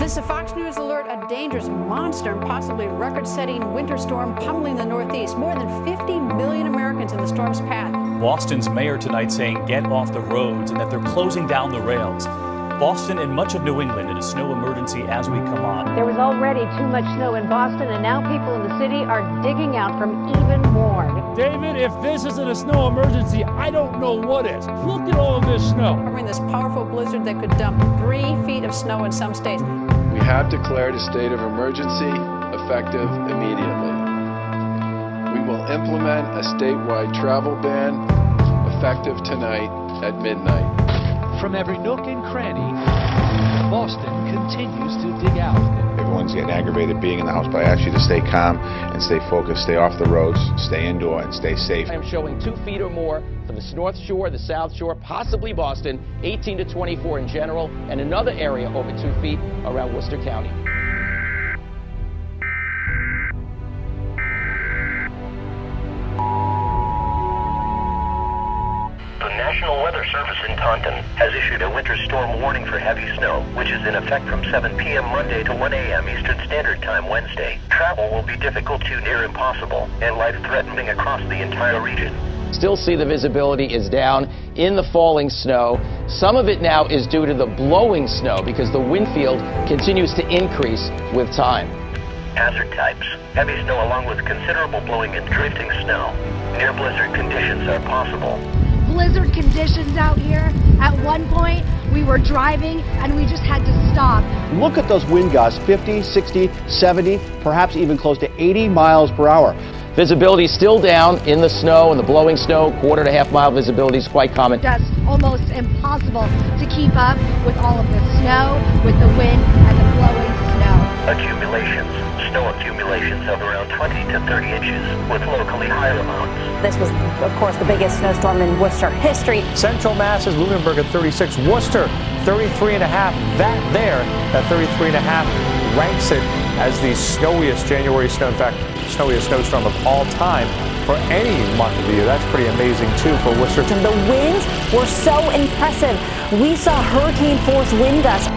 This is a Fox News alert. A dangerous monster and possibly record-setting winter storm pummeling the Northeast. More than 50 million Americans in the storm's path. Boston's mayor tonight saying get off the roads and that they're closing down the rails. Boston and much of New England in a snow emergency as we come on. There was already too much snow in Boston, and now people in the city are digging out from even more. David, if this isn't a snow emergency, I don't know what is. Look at all of this snow. Covering this powerful blizzard that could dump 3 feet of snow in some states. We have declared a state of emergency, effective immediately. We will implement a statewide travel ban, effective tonight at midnight. From every nook and cranny, Boston continues to dig out. Everyone's getting aggravated being in the house, but I ask you to stay calm and stay focused, stay off the roads, stay indoor, and stay safe. I'm showing 2 feet or more for the North Shore, the South Shore, possibly Boston, 18 to 24 in general, and another area over 2 feet around Worcester County. The National Weather Service in Taunton has issued a winter storm warning for heavy snow, which is in effect from 7 p.m. Monday to 1 a.m. Eastern Standard Time Wednesday. Travel will be difficult to near impossible and life-threatening across the entire region. Still see the visibility is down in the falling snow. Some of it now is due to the blowing snow because the wind field continues to increase with time. Hazard types: heavy snow along with considerable blowing and drifting snow. Near blizzard conditions are possible. Blizzard conditions out here. At one point, we were driving and we just had to stop. Look at those wind gusts, 50, 60, 70, perhaps even close to 80 miles per hour. Visibility still down in the snow and the blowing snow. 1/4 to half mile visibility is quite common. Just almost impossible to keep up with all of the snow, with the wind and the blowing snow. Snow accumulations of around 20 to 30 inches with locally higher amounts. This was, of course, the biggest snowstorm in Worcester history. Central Mass is Lunenburg at 36, Worcester 33.5. That 33.5 ranks it as the snowiest January snow, in fact, snowiest snowstorm of all time for any month of the year. That's pretty amazing too for Worcester. And the winds were so impressive. We saw hurricane force wind gusts.